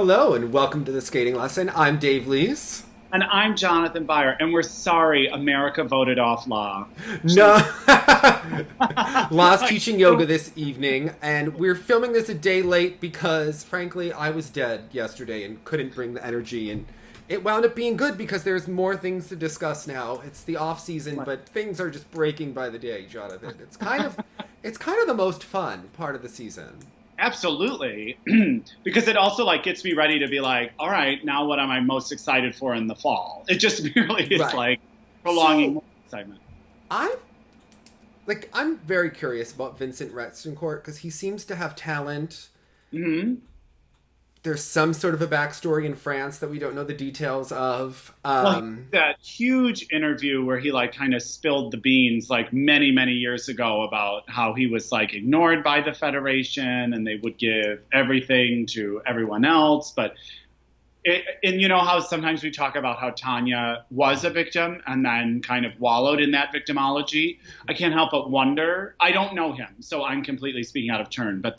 Hello and welcome to the skating lesson. I'm Dave Lees. And I'm Jonathan Byer, and we're sorry America voted off law. No, Law's teaching yoga this evening, and we're filming this a day late because, frankly, I was dead yesterday and couldn't bring the energy. And it wound up being good because there's more things to discuss now. It's the off season, but things are just breaking by the day, Jonathan. It's kind of the most fun part of the season. Absolutely. Because it also gets me ready to be like, all right, now what am I most excited for in the fall? It just really is Right. prolonging So, excitement. I'm very curious about Vincent Retzencourt because he seems to have talent. Hmm. There's some sort of a backstory in France that we don't know the details of. That huge interview where he kind of spilled the beans many, many years ago about how he was ignored by the Federation and they would give everything to everyone else. And you know how sometimes we talk about how Tanya was a victim and then kind of wallowed in that victimology. I can't help but wonder. I don't know him, so I'm completely speaking out of turn. But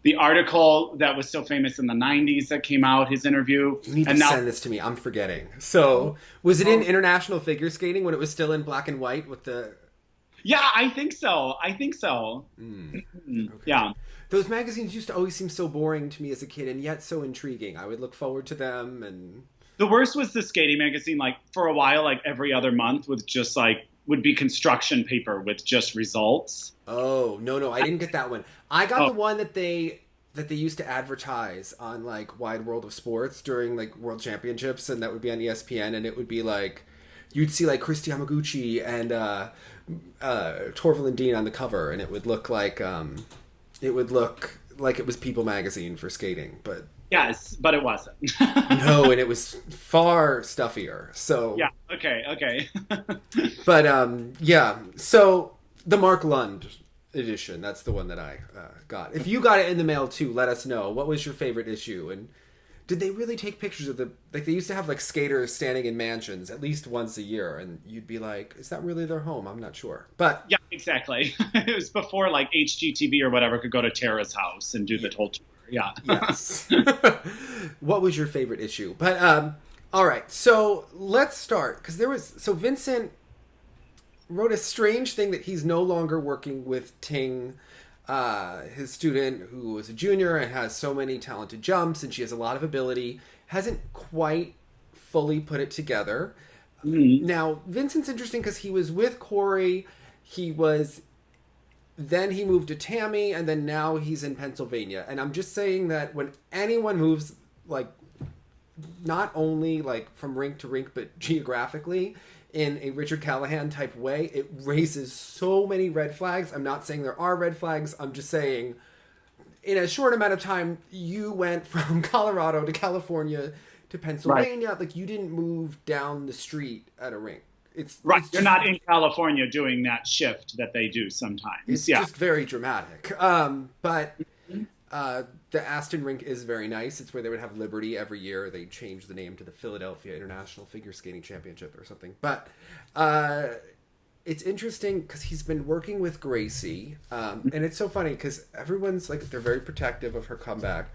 the article that was so famous in the 90s that came out, his interview. You need to send this to me. I'm forgetting. So, was it in international figure skating when it was still in black and white with the... Yeah, I think so. Okay. Yeah. Those magazines used to always seem so boring to me as a kid and yet so intriguing. I would look forward to them and... The worst was the skating magazine, for a while, every other month with just would be construction paper with just results. Oh, no, I didn't get that one. I got the one that they used to advertise on Wide World of Sports during World Championships, and that would be on ESPN, and it would be you'd see Christy Yamaguchi and Torval and Dean on the cover, and it would look like it was People magazine for skating, but yes, but it wasn't. No, and it was far stuffier. So yeah, okay. But yeah, so the Mark Lund edition, that's the one that I got. If you got it in the mail too, let us know. What was your favorite issue? And did they really take pictures of they used to have skaters standing in mansions at least once a year, and you'd be like, is that really their home? I'm not sure. But yeah, exactly. It was before HGTV or whatever could go to Tara's house and do the whole tour. Yeah. Yes. What was your favorite issue? But all right, so let's start because Vincent wrote a strange thing that he's no longer working with Ting, his student who was a junior and has so many talented jumps, and she has a lot of ability, hasn't quite fully put it together. Mm-hmm. Now, Vincent's interesting because he was with Corey, then he moved to Tammy, and then now he's in Pennsylvania. And I'm just saying that when anyone moves, not only from rink to rink, but geographically, in a Richard Callahan type way, it raises so many red flags. I'm not saying there are red flags. I'm just saying in a short amount of time, you went from Colorado to California to Pennsylvania. Right. You didn't move down the street at a rink. Right. You're just not in California doing that shift that they do sometimes. It's just very dramatic. But the Aston rink is very nice. It's where they would have Liberty every year. They changed the name to the Philadelphia International Figure Skating Championship or something. But it's interesting because he's been working with Gracie. And it's so funny because everyone's they're very protective of her comeback.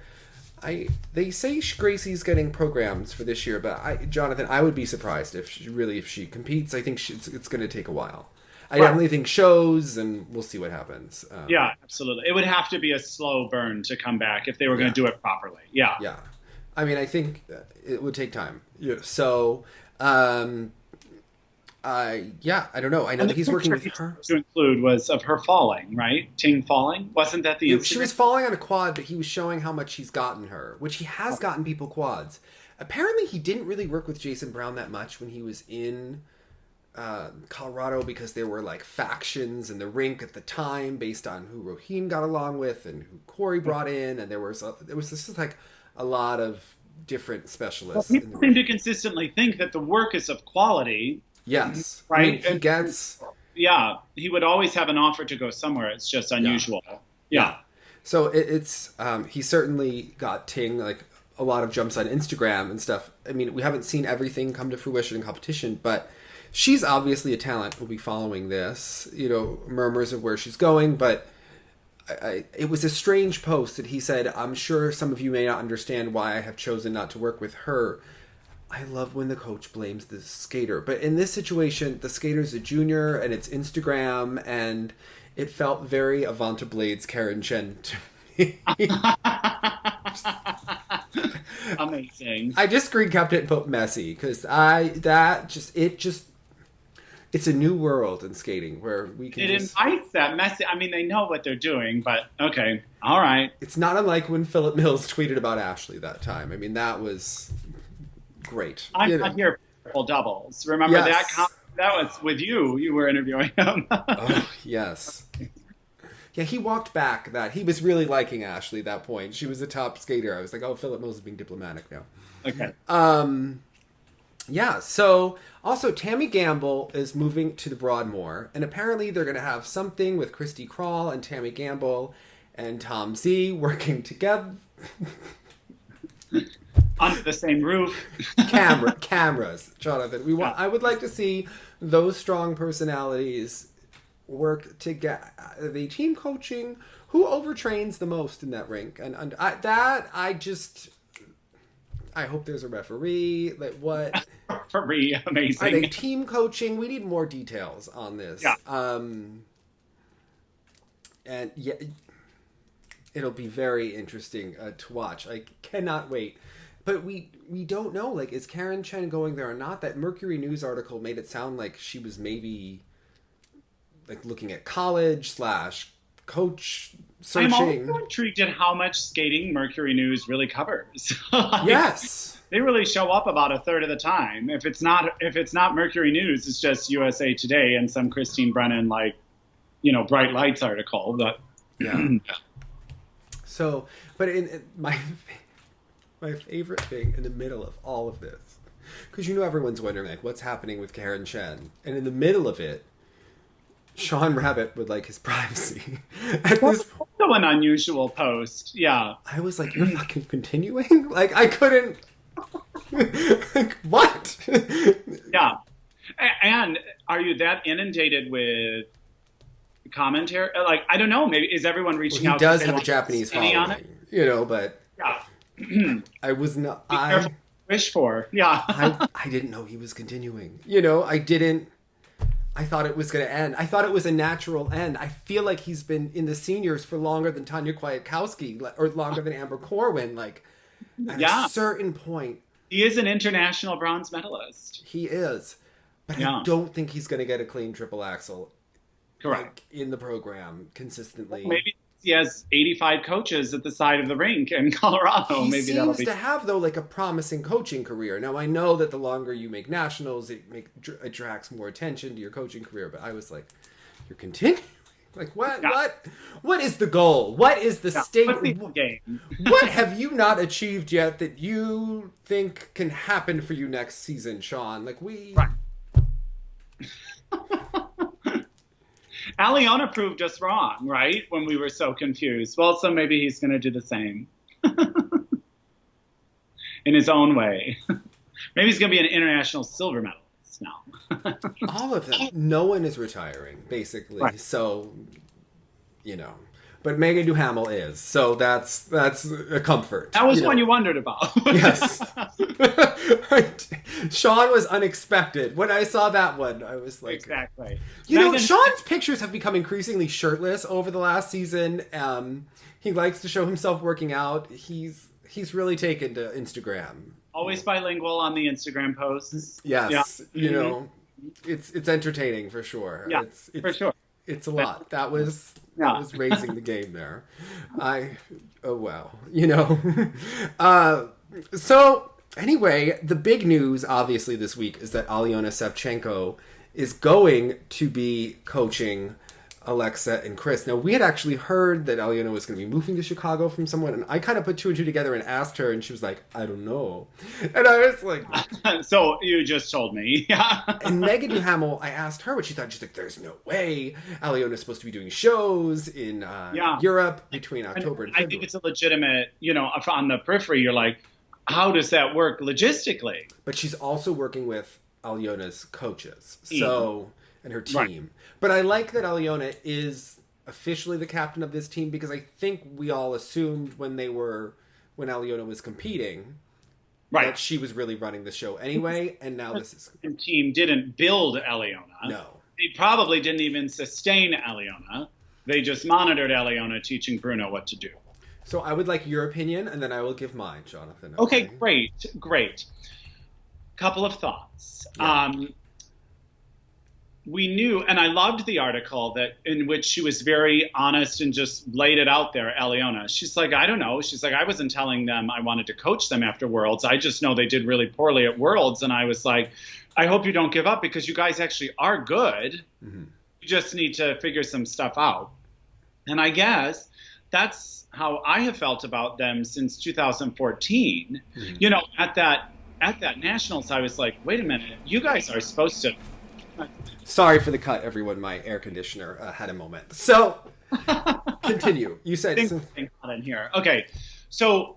They say Gracie's getting programs for this year, but Jonathan, I would be surprised if she competes. I think it's going to take a while. I definitely think shows, and we'll see what happens. Yeah, absolutely. It would have to be a slow burn to come back if they were going to do it properly. Yeah. Yeah. I mean, I think it would take time. So, I don't know. I know that he's working with her. To include was of her falling, right? Ting falling? Wasn't that the incident? She was falling on a quad, but he was showing how much he's gotten her, which he has gotten people quads. Apparently, he didn't really work with Jason Brown that much when he was in Colorado because there were factions in the rink at the time based on who Roheen got along with and who Corey brought in, and there was a lot of different specialists. Well, people seem to consistently think that the work is of quality. Yes. Right? I mean, he gets... Yeah. He would always have an offer to go somewhere. It's just unusual. Yeah. So it's... he certainly got Ting, a lot of jumps on Instagram and stuff. I mean, we haven't seen everything come to fruition in competition, but she's obviously a talent. We'll be following this. Murmurs of where she's going, but it was a strange post that he said, I'm sure some of you may not understand why I have chosen not to work with her. I love when the coach blames the skater. But in this situation, the skater's a junior and it's Instagram, and it felt very Avanta Blades Karen Chen to me. Amazing. I just screen capped it and put messy because it's a new world in skating where we can. It invites that messy. I mean, they know what they're doing, but okay, all right. It's not unlike when Philip Mills tweeted about Ashley that time. I mean, that was great. I'm not here for triple doubles. Remember yes. that was with you. You were interviewing him. Oh, yes. Yeah, he walked back that. He was really liking Ashley at that point. She was a top skater. I was like, oh, Philip Mills is being diplomatic now. Okay. Yeah, so also Tammy Gamble is moving to the Broadmoor, and apparently they're going to have something with Christy Crawl and Tammy Gamble and Tom Z working together. Under the same roof. Cameras, Jonathan. I would like to see those strong personalities work together. The team coaching, who overtrains the most in that rink? And I hope there's a referee. Like what? Referee, amazing. Are they team coaching? We need more details on this. Yeah. And yeah, it'll be very interesting to watch. I cannot wait. But we don't know. Like, is Karen Chen going there or not? That Mercury News article made it sound like she was maybe like looking at college / coach searching. I'm also intrigued at how much skating Mercury News really covers. Yes. They really show up about a third of the time. If it's not Mercury News, it's just USA Today and some Christine Brennan Bright Lights article. But yeah. So, but in my favorite thing in the middle of all of this, because everyone's wondering like what's happening with Karen Chen, and in the middle of it, Sean Rabbit would like his privacy. At this also an unusual post. Yeah. I was like, you're fucking continuing? Like, I couldn't. Like, what? Yeah. And are you that inundated with commentary? Like, I don't know. Maybe is everyone reaching out? He does have a Japanese following, but yeah. I was not. Be careful what you wish for. Yeah. I didn't know he was continuing. I didn't. I thought it was going to end. I thought it was a natural end. I feel like he's been in the seniors for longer than Tanya Kwiatkowski or longer than Amber Corwin. Like, at a certain point. He is an international bronze medalist. He is. But I don't think he's going to get a clean triple axel. Correct. In the program consistently. Well, maybe he has 85 coaches at the side of the rink in Colorado. He seems to have, though, like a promising coaching career. Now, I know that the longer you make nationals, it attracts more attention to your coaching career. But I was like, you're continuing? Like, what? Yeah. What is the goal? What is the state? What's the game? What have you not achieved yet that you think can happen for you next season, Sean? Like, Right. Aljona proved us wrong, right? When we were so confused. Well, so maybe he's going to do the same. In his own way. Maybe he's going to be an international silver medalist now. All of them. No one is retiring, basically. Right. So, But Megan Duhamel is. So that's a comfort. That was one you wondered about. Yes. Sean was unexpected. When I saw that one, I was like... Exactly. Sean's pictures have become increasingly shirtless over the last season. He likes to show himself working out. He's really taken to Instagram. Always bilingual on the Instagram posts. Yes. Yeah. It's entertaining for sure. Yeah, for sure. It's a lot. That was raising the game there. So anyway, the big news obviously this week is that Aljona Savchenko is going to be coaching Alexa and Chris. Now, we had actually heard that Aljona was going to be moving to Chicago from someone, and I kind of put two and two together and asked her, and she was like, I don't know. And I was like... So, you just told me. Yeah. And Megan Duhamel, I asked her what she thought. She's like, there's no way. Aljona's supposed to be doing shows in Europe between October and February. I think it's a legitimate, on the periphery, you're like, how does that work logistically? But she's also working with Aljona's coaches, and her team. Right. But I like that Aljona is officially the captain of this team? Because I think we all assumed when Aljona was competing, right, that she was really running the show anyway, and now this is... The team didn't build Aljona. No. They probably didn't even sustain Aljona. They just monitored Aljona, teaching Bruno what to do. So I would like your opinion, and then I will give mine, Jonathan. Okay, great. Couple of thoughts. Yeah. We knew, and I loved the article in which she was very honest and just laid it out there, Aljona. She's like, I don't know. She's like, I wasn't telling them I wanted to coach them after Worlds. I just know they did really poorly at Worlds. And I was like, I hope you don't give up because you guys actually are good. Mm-hmm. You just need to figure some stuff out. And I guess that's how I have felt about them since 2014. Mm-hmm. You know, at that Nationals, I was like, wait a minute, you guys are supposed to... Sorry for the cut, everyone. My air conditioner had a moment. So, continue. You said... hot in here. Okay, so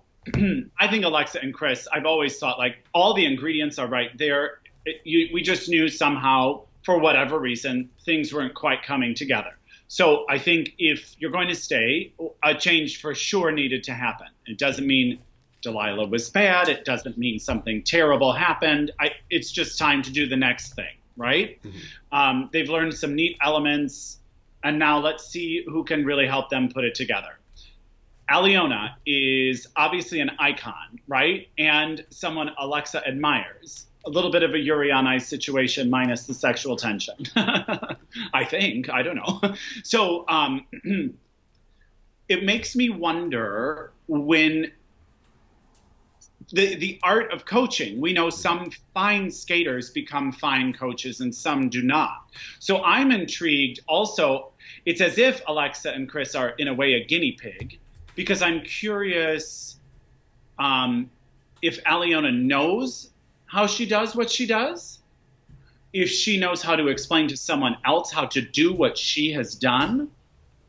I think Alexa and Chris, I've always thought, like, all the ingredients are right there. We just knew somehow, for whatever reason, things weren't quite coming together. So I think if you're going to stay, a change for sure needed to happen. It doesn't mean Delilah was bad. It doesn't mean something terrible happened. It's just time to do the next thing, right? Mm-hmm. They've learned some neat elements, and now let's see who can really help them put it together. Aljona is obviously an icon, right? And someone Alexa admires. A little bit of a Yuri on Ice situation minus the sexual tension. I think. I don't know. So it makes me wonder when the art of coaching, we know some fine skaters become fine coaches and some do not. So I'm intrigued also. It's as if Alexa and Chris are in a way a guinea pig, because I'm curious if Aljona knows how she does what she does, if she knows how to explain to someone else how to do what she has done,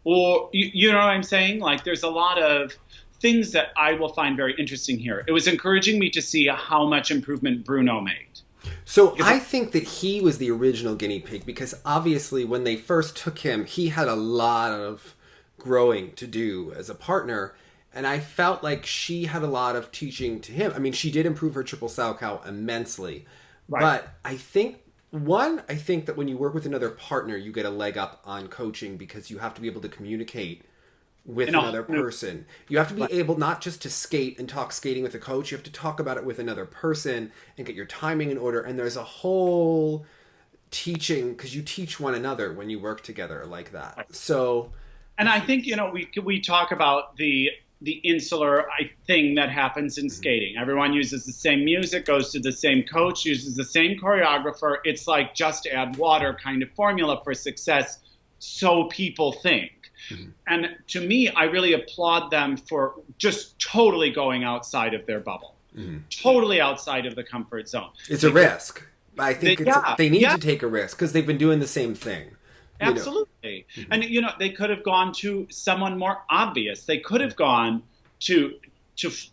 or you know what I'm saying? Like, there's a lot of things that I will find very interesting here. It was encouraging me to see how much improvement Bruno made. So I think that he was the original guinea pig, because obviously when they first took him, he had a lot of growing to do as a partner. And I felt like she had a lot of teaching to him. I mean, she did improve her triple Salchow immensely. Right. But I think that when you work with another partner, you get a leg up on coaching because you have to be able to communicate with another person. You have to be able not just to skate and talk skating with a coach. You have to talk about it with another person and get your timing in order. And there's a whole teaching, because you teach one another when you work together like that. So... And I think, you know, we talk about the insular thing that happens in skating. Everyone uses the same music, goes to the same coach, uses the same choreographer. It's like just add water kind of formula for success, so people think. Mm-hmm. And to me, I really applaud them for just totally going outside of their bubble, totally outside of the comfort zone. It's a risk. I think they need to take a risk because they've been doing the same thing. Absolutely. Mm-hmm. And, you know, they could have gone to someone more obvious. They could have gone to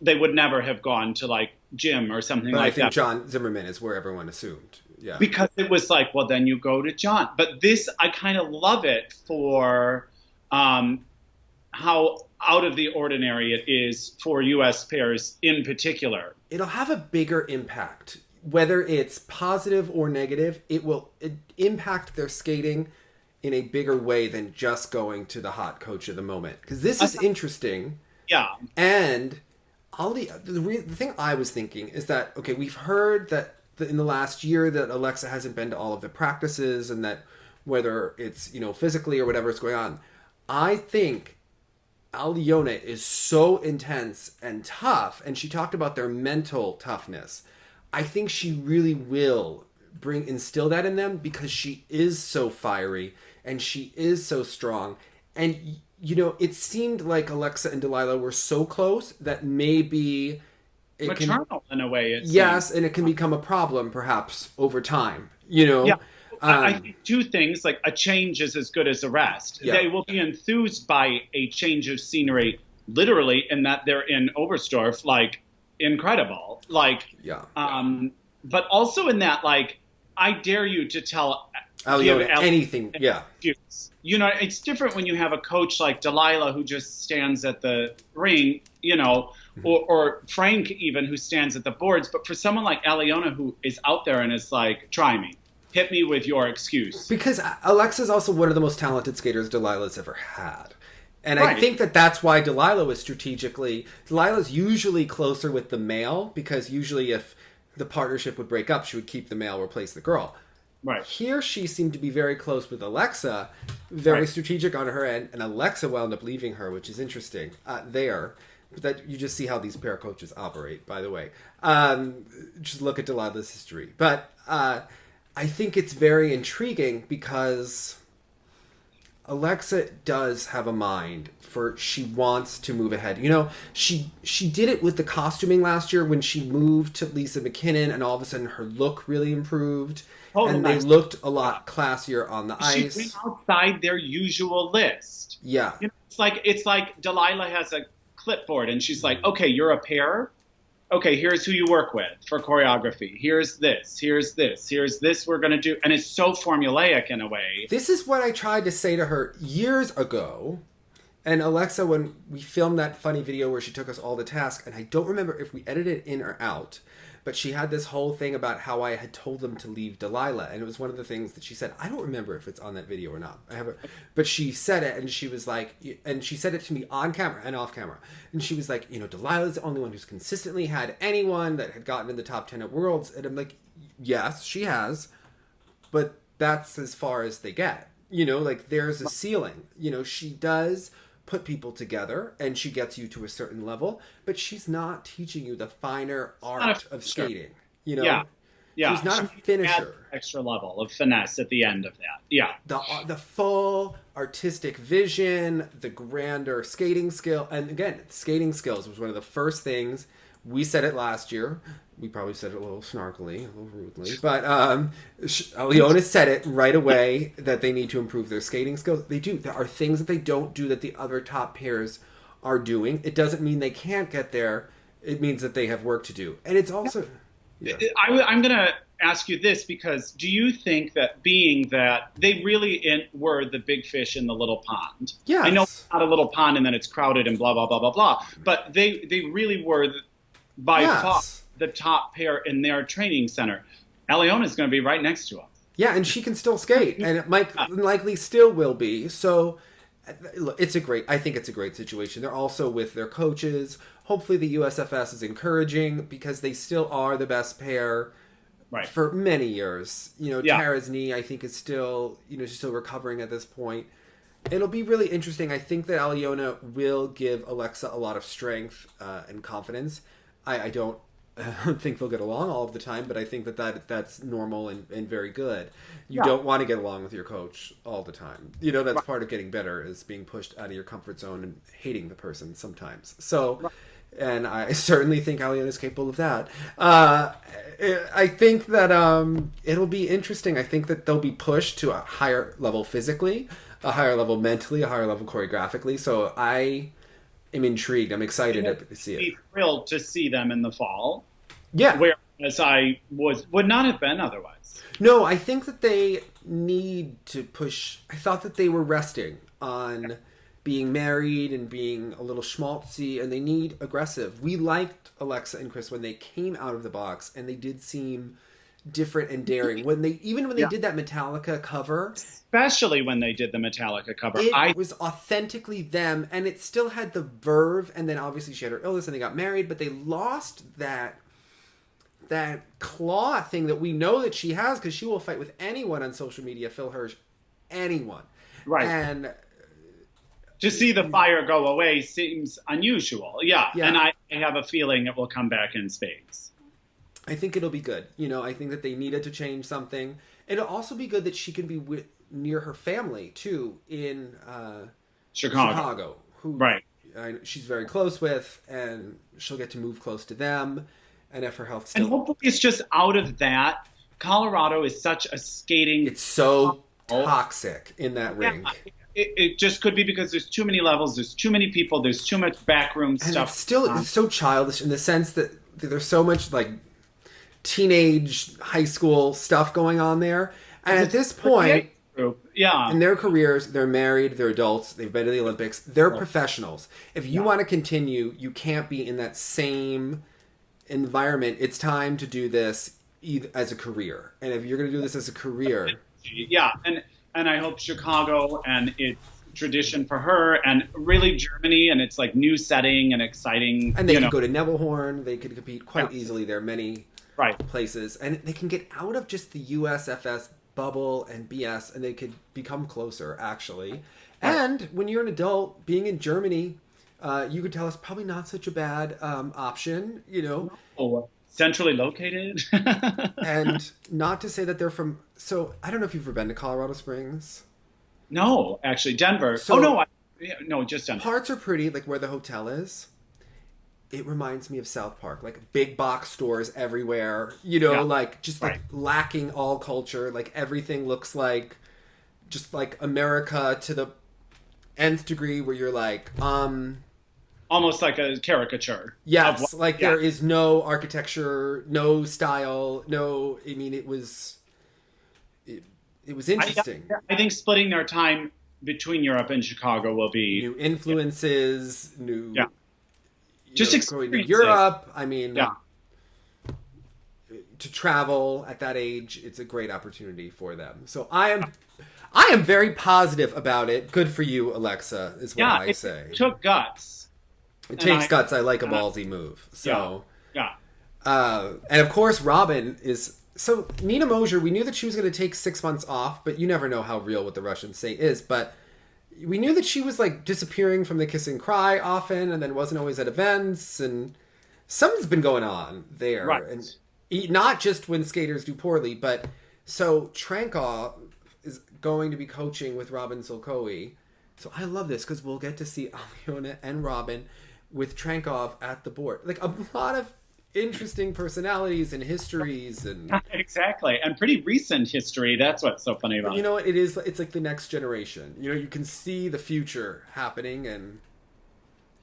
they would never have gone to, like, Jim or something like that. I think John Zimmerman is where everyone assumed. Yeah. Because it was like, well, then you go to John. But this, I kind of love it for how out of the ordinary it is for U.S. pairs in particular. It'll have a bigger impact. Whether it's positive or negative, it will impact their skating in a bigger way than just going to the hot coach of the moment. Because this is interesting. Yeah. And the thing I was thinking is that, okay, we've heard that in the last year that Alexa hasn't been to all of the practices, and that whether it's, you know, physically or whatever is going on. I think Aljona is so intense and tough, and she talked about their mental toughness. I think she really will instill that in them, because she is so fiery and she is so strong. And, you know, it seemed like Alexa and Delilah were so close that maybe it maternal in a way. Yes, and it can become a problem perhaps over time, you know. Yeah. I think two things, like a change is as good as a rest. Yeah. They will be enthused by a change of scenery, literally, in that they're in Oberstdorf, like, incredible. Like, yeah. But also in that, like, I dare you to tell Aljona, anything, yeah. excuse. You know, it's different when you have a coach like Delilah who just stands at the ring, you know, or Frank even who stands at the boards. But for someone like Aljona who is out there and is like, try me. Hit me with your excuse. Because Alexa's also one of the most talented skaters Delilah's ever had. And Right. I think that that's why Delilah was strategically... Delilah's usually closer with the male, because usually if the partnership would break up, she would keep the male, replace the girl. Right. Here she seemed to be very close with Alexa, very Right. strategic on her end, and Alexa wound up leaving her, which is interesting. There. That you just see how these pair coaches operate, by the way. Just look at Delilah's history. But I think it's very intriguing because Alexa does have a mind for she wants to move ahead. You know, she did it with the costuming last year when she moved to Lisa McKinnon, and all of a sudden her look really improved. And they looked a lot classier on the ice. She went outside their usual list. Yeah. You know, it's like Delilah has a clipboard and she's like, okay, you're a pair. Okay, here's who you work with for choreography. Here's this we're going to do. And it's so formulaic in a way. This is what I tried to say to her years ago. And Alexa, when we filmed that funny video where she took us all to task, and I don't remember if we edited it in or out, but she had this whole thing about how I had told them to leave Delilah. And it was one of the things that she said. I don't remember if it's on that video or not. I have it. But she said it, and she was like, and she said it to me on camera and off camera. And she was like, you know, Delilah's the only one who's consistently had anyone that had gotten in the top 10 at Worlds. And I'm like, yes, she has. But that's as far as they get. You know, like there's a ceiling. You know, she does put people together and she gets you to a certain level, but she's not teaching you the finer art of skating. You know, yeah. She's not a finisher. Extra level of finesse at the end of that. Yeah, the full artistic vision, the grander skating skill, and again, skating skills was one of the first things we said it last year. We probably said it a little snarkily, a little rudely, but Aljona said it right away that they need to improve their skating skills. They do. There are things that they don't do that the other top pairs are doing. It doesn't mean they can't get there. It means that they have work to do. And it's also... Yeah. I'm going to ask you this because do you think that being that they really were the big fish in the little pond? Yes. I know it's not a little pond and then it's crowded and blah, blah, blah, blah, blah, but they really were by far the top pair in their training center. Aljona is going to be right next to them. Yeah, and she can still skate, and it might likely still will be. So I think it's a great situation. They're also with their coaches. Hopefully the USFS is encouraging because they still are the best pair for many years. You know, Tara's knee, I think, is still, you know, she's still recovering at this point. It'll be really interesting. I think that Aljona will give Alexa a lot of strength and confidence. I don't think they'll get along all of the time, but I think that's normal and very good. You don't want to get along with your coach all the time. You know, that's part of getting better is being pushed out of your comfort zone and hating the person sometimes. So, and I certainly think Aljona is capable of that. I think that it'll be interesting. I think that they'll be pushed to a higher level physically, a higher level mentally, a higher level choreographically. So I am intrigued. I'm excited to see it. Be thrilled to see them in the fall. Yeah. Whereas I would not have been otherwise. No, I think that they need to push. I thought that they were resting on being married and being a little schmaltzy, and they need aggressive. We liked Alexa and Chris when they came out of the box, and they did seem different and daring. When they did that Metallica cover, especially when they did the Metallica cover, it was authentically them, and it still had the verve. And then obviously she had her illness, and they got married, but they lost that claw thing that we know that she has because she will fight with anyone on social media. Phil Hirsch, anyone, right? And to see the fire go away seems unusual. Yeah. And I have a feeling it will come back in spades. I think it'll be good. You know, I think that they needed to change something. It'll also be good that she can be near her family, too, in Chicago. Who she's very close with, and she'll get to move close to them. And if her health still... And hopefully it's just out of that. Colorado is such a skating... It's so toxic in that rink. It just could be because there's too many levels, there's too many people, there's too much backroom stuff. It's so childish in the sense that there's so much, like, teenage high school stuff going on there. And at this point, group. Yeah. in their careers, they're married, they're adults, they've been to the Olympics, they're professionals. If you want to continue, you can't be in that same environment. It's time to do this as a career. And if you're going to do this as a career... Yeah, and I hope Chicago and its tradition for her, and really Germany and its like new setting and exciting. And they could go to Nebelhorn. They could compete quite easily. There are many places. And they can get out of just the USFS bubble and BS, and they could become closer, actually. And when you're an adult, being in Germany, you could tell us probably not such a bad option, Oh, centrally located. And not to say that they're from... So, I don't know if you've ever been to Colorado Springs. No, actually, Denver. So, no, just Denver. Parts are pretty, like where the hotel is. It reminds me of South Park, like big box stores everywhere, like just like lacking all culture. Like everything looks like just like America to the nth degree, where you're like, almost like a caricature. Yes, there is no architecture, no style, no. I mean, it was interesting. I think splitting their time between Europe and Chicago will be new influences, new. Yeah. Just going to Europe. I mean, to travel at that age, it's a great opportunity for them. So I am very positive about it. Good for you, Alexa, is what I say. It took guts. It takes guts. I like a ballsy move. So and of course, Robin is. So Nina Mosier, we knew that she was going to take 6 months off, but you never know how real what the Russians say is. But we knew that she was like disappearing from the kiss and cry often, and then wasn't always at events, and something's been going on there. Right. And not just when skaters do poorly, but so Trankov is going to be coaching with Robin Sulkowy. So I love this because we'll get to see Aljona and Robin with Trankov at the board. Like a lot of interesting personalities and histories and exactly, and pretty recent history. That's what's so funny about it. You know what it is? It's like the next generation. You can see the future happening. And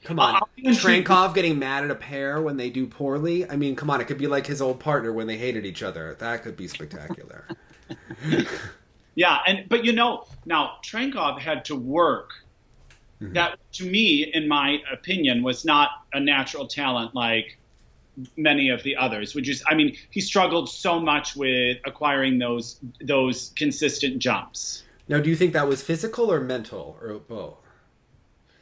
come on, Trankov getting mad at a pair when they do poorly. I mean, come on, it could be like his old partner when they hated each other. That could be spectacular. But now Trankov had to work. Mm-hmm. That, to me, in my opinion, was not a natural talent like many of the others, he struggled so much with acquiring those consistent jumps. Now, do you think that was physical or mental or both?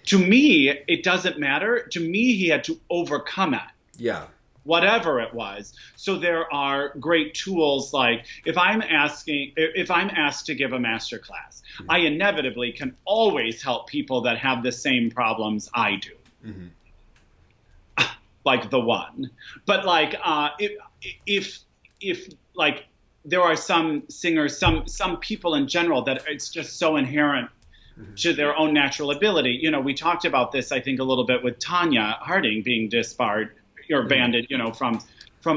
To me, it doesn't matter. To me, he had to overcome it. Yeah. Whatever it was. So there are great tools like if I'm asked to give a master class, mm-hmm. I inevitably can always help people that have the same problems I do. Mm-hmm. Like the one, but like if like there are some singers, some people in general that it's just so inherent mm-hmm. to their own natural ability. We talked about this, I think, a little bit with Tanya Harding being disbarred or banded, from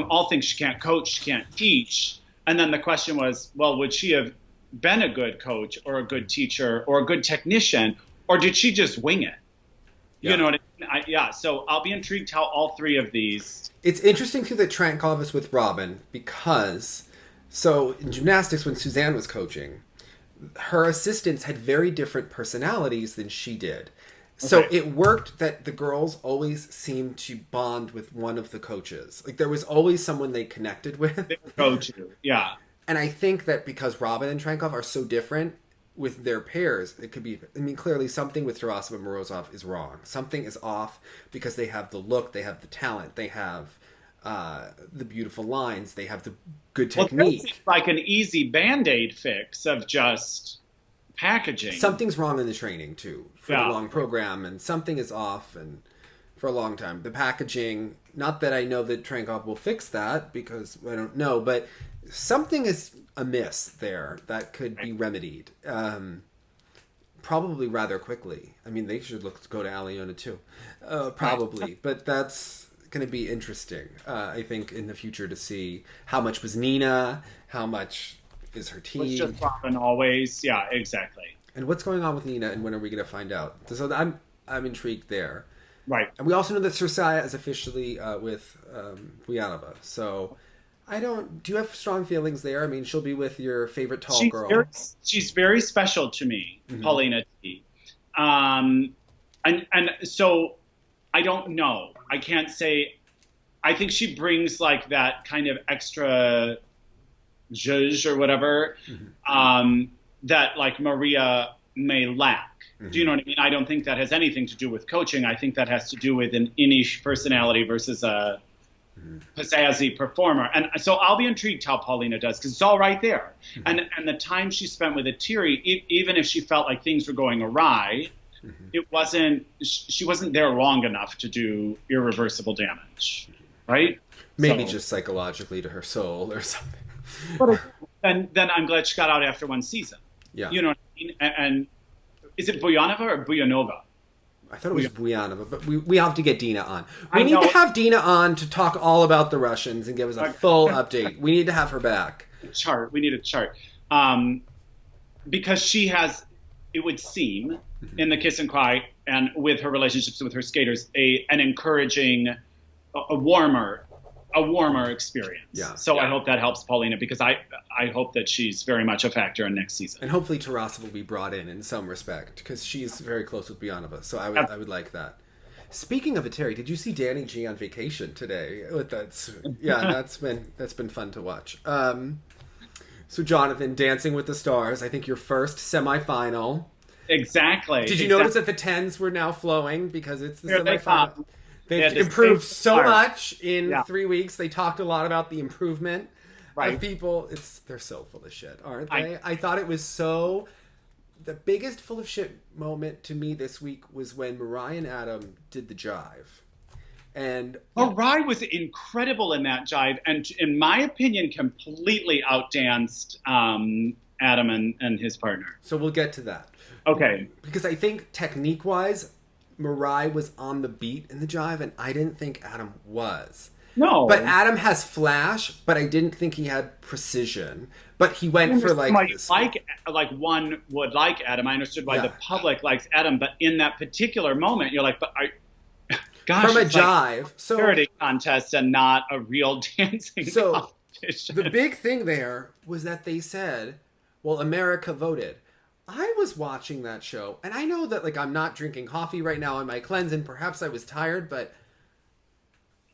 all things she can't coach, she can't teach. And then the question was, well, would she have been a good coach or a good teacher or a good technician, or did she just wing it? Yeah. You know what I mean? So I'll be intrigued how all three of these... It's interesting, too, that Trankov is with Robin because... So, in gymnastics, when Suzanne was coaching, her assistants had very different personalities than she did. So it worked that the girls always seemed to bond with one of the coaches. Like, there was always someone they connected with. They coach you, yeah. And I think that because Robin and Trankov are so different... with their pairs, it could be... I mean, clearly something with Tarasov and Morozov is wrong. Something is off because they have the look, they have the talent, they have the beautiful lines, they have the good technique. It's like an easy Band-Aid fix of just packaging. Something's wrong in the training, too, for the long program, and something is off, and for a long time. The packaging, not that I know that Trankov will fix that, because I don't know, but something is amiss there that could be remedied probably rather quickly. I mean, they should go to Aljona too, probably, but that's going to be interesting, I think, in the future to see how much was Nina, how much is her team. It's just Robin always. Yeah, exactly. And what's going on with Nina, and when are we going to find out? So I'm intrigued there. Right. And we also know that Sursaya is officially with Buyanova, so I don't. Do you have strong feelings there? I mean, she'll be with your favorite tall girl. She's very special to me, Paulina T. And so I don't know. I can't say. I think she brings like that kind of extra zhuzh or whatever that like Maria may lack. Do you know what I mean? I don't think that has anything to do with coaching. I think that has to do with an Inish personality versus a pizzazzy performer. And so I'll be intrigued how Paulina does, because it's all right there. And the time she spent with Etiri, even if she felt like things were going awry, she wasn't there long enough to do irreversible damage, right? Maybe just psychologically to her soul or something. But then I'm glad she got out after one season. Yeah. You know what I mean? And is it Buyanova or Buyanova? I thought it was Buyanova, but we have to get Dina on. We need to have Dina on to talk all about the Russians and give us a full update. We need to have her back. We need a chart. Because she has, it would seem, in the Kiss and Cry and with her relationships with her skaters, an encouraging, a warmer experience. Yeah. So I hope that helps Paulina, because I hope that she's very much a factor in next season. And hopefully Tarasov will be brought in some respect, because she's very close with Buyanova. So I would like that. Speaking of Eteri, did you see Danny G on vacation today? That's been fun to watch. So Jonathan, Dancing with the Stars, I think your first semifinal. Exactly. Did you notice that the 10s were now flowing because it's the semifinal? They've improved so much in 3 weeks. They talked a lot about the improvement of people. They're so full of shit, aren't they? I thought it was so... The biggest full of shit moment to me this week was when Mariah and Adam did the jive. And Mariah was incredible in that jive, and in my opinion, completely outdanced Adam and his partner. So we'll get to that. Okay. Because I think technique-wise, Mariah was on the beat in the jive, and I didn't think Adam was. No. But Adam has flash, but I didn't think he had precision. But he went for this. Like one would like Adam. I understood why the public likes Adam, but in that particular moment, you're like, gosh, from a jive, so charity contest and not a real dancing competition. The big thing there was that they said, well, America voted. I was watching that show, and I know that I'm not drinking coffee right now on my cleanse, and perhaps I was tired, but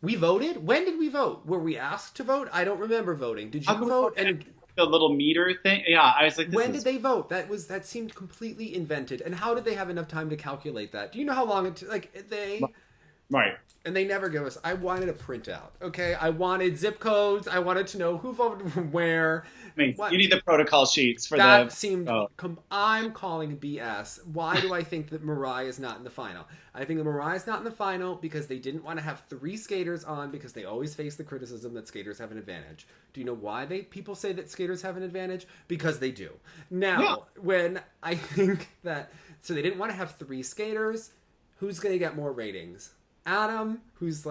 we voted? When did we vote? Were we asked to vote? I don't remember voting. Did you vote? And the little meter thing? Yeah, I was like, when did they vote? That seemed completely invented. And how did they have enough time to calculate that? Do you know how long it took? Right. And they never give us. I wanted a printout. Okay, I wanted zip codes. I wanted to know who voted where. I mean, you need the protocol sheets for that. Seemed. I'm calling BS. Why do I think that Mariah is not in the final? I think that Mariah is not in the final because they didn't want to have 3 skaters on, because they always face the criticism that skaters have an advantage. Do you know why people say that skaters have an advantage? Because they do. Now, when I think that, so they didn't want to have 3 skaters. Who's going to get more ratings? Adam, who's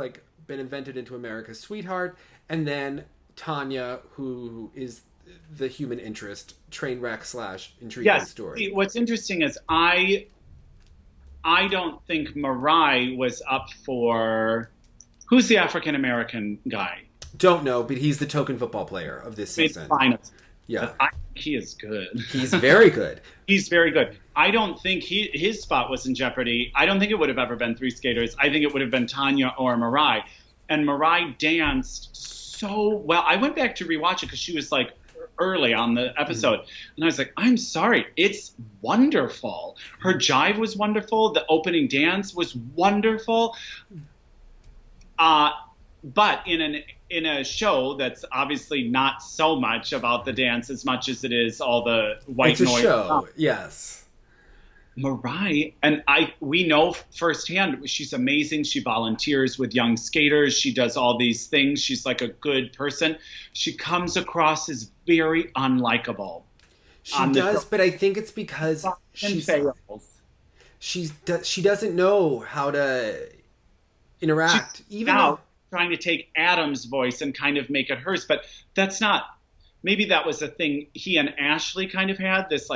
been invented into America's sweetheart, and then Tanya, who is the human interest train wreck / intriguing story. See, what's interesting is I don't think Mariah was up for, who's the African American guy? Don't know, but he's the token football player of this season. Finals. Yeah, he is good. He's very good. He's very good. I don't think his spot was in jeopardy. I don't think it would have ever been 3 skaters. I think it would have been Tanya or Mariah. And Mariah danced so well. I went back to rewatch it because she was early on the episode. And I was like, I'm sorry, it's wonderful. Her jive was wonderful. The opening dance was wonderful. But in a show that's obviously not so much about the dance as much as it is all the white noise. It's a show, yes. Mariah, and we know firsthand, she's amazing. She volunteers with young skaters. She does all these things. She's like a good person. She comes across as very unlikable. She does, but I think it's because she doesn't know how to interact. Trying to take Adam's voice and kind of make it hers, but that's not. Maybe that was a thing he and Ashley kind of had, this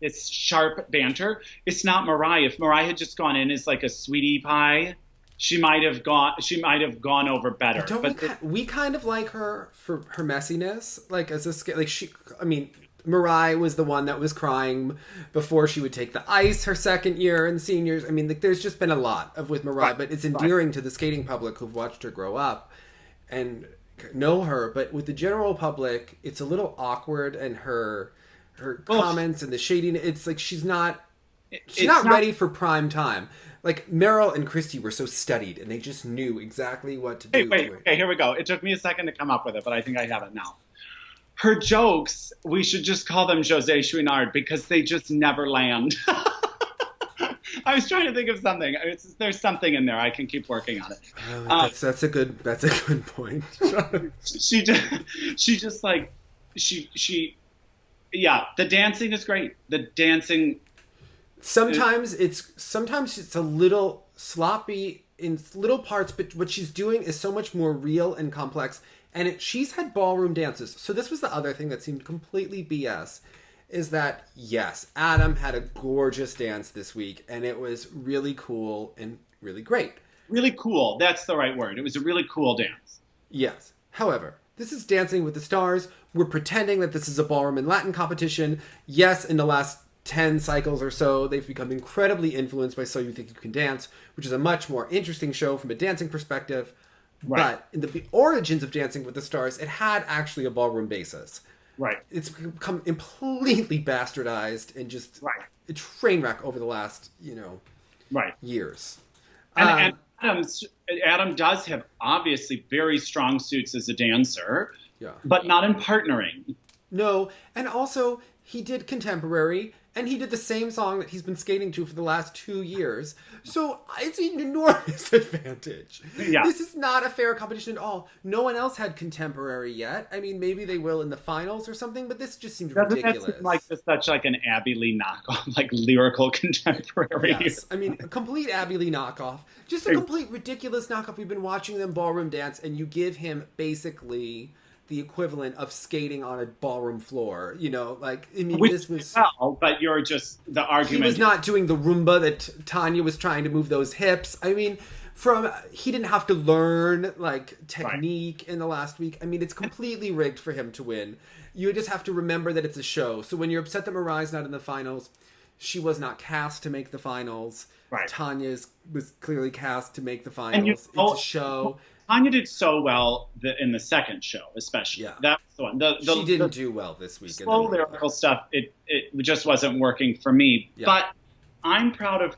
this sharp banter. It's not Mariah. If Mariah had just gone in as a sweetie pie, she might have gone over better. But we kind of like her for her messiness, like as a like she. I mean, Mariah was the one that was crying before she would take the ice her second year and seniors. I mean, like, there's just been a lot of with Mariah, but it's endearing to the skating public who've watched her grow up and know her. But with the general public, it's a little awkward, and her comments and the shading. It's like she's not ready for prime time. Like Meryl and Christy were so studied, and they just knew exactly what to do. Okay, here we go. It took me a second to come up with it, but I think I have it now. Her jokes, we should just call them José Chouinard because they just never land. I was trying to think of something. There's something in there. I can keep working on it. That's a good point. The dancing is great. The dancing. Sometimes it's a little sloppy in little parts, but what she's doing is so much more real and complex. And she's had ballroom dances. So this was the other thing that seemed completely BS, is that, yes, Adam had a gorgeous dance this week, and it was really cool and really great. Really cool. That's the right word. It was a really cool dance. Yes. However, this is Dancing with the Stars. We're pretending that this is a ballroom and Latin competition. Yes, in the last 10 cycles or so, they've become incredibly influenced by So You Think You Can Dance, which is a much more interesting show from a dancing perspective. Right. But in the origins of Dancing with the Stars, it had actually a ballroom basis. Right. It's become completely bastardized and just a train wreck over the last, years. And Adam does have obviously very strong suits as a dancer, but not in partnering. No, and also he did contemporary, and he did the same song that he's been skating to for the last 2 years. So it's an enormous advantage. Yeah. This is not a fair competition at all. No one else had contemporary yet. I mean, maybe they will in the finals or something, but this just seems ridiculous. Doesn't that seem like such an Abby Lee knockoff, like lyrical contemporary? Yes, I mean, a complete Abby Lee knockoff. Just a complete ridiculous knockoff. We've been watching them ballroom dance, and you give him basically the equivalent of skating on a ballroom floor, this was... but you're just, the argument... He was not doing the Roomba that Tanya was trying to move those hips. I mean, he didn't have to learn, technique in the last week. I mean, it's completely rigged for him to win. You just have to remember that it's a show. So when you're upset that Mariah's not in the finals, she was not cast to make the finals. Right. Tanya was clearly cast to make the finals. It's a show. Tanya did so well in the second show, especially. Yeah. That's the one. She didn't do well this week. Slow lyrical stuff, it just wasn't working for me. Yeah. But I'm proud of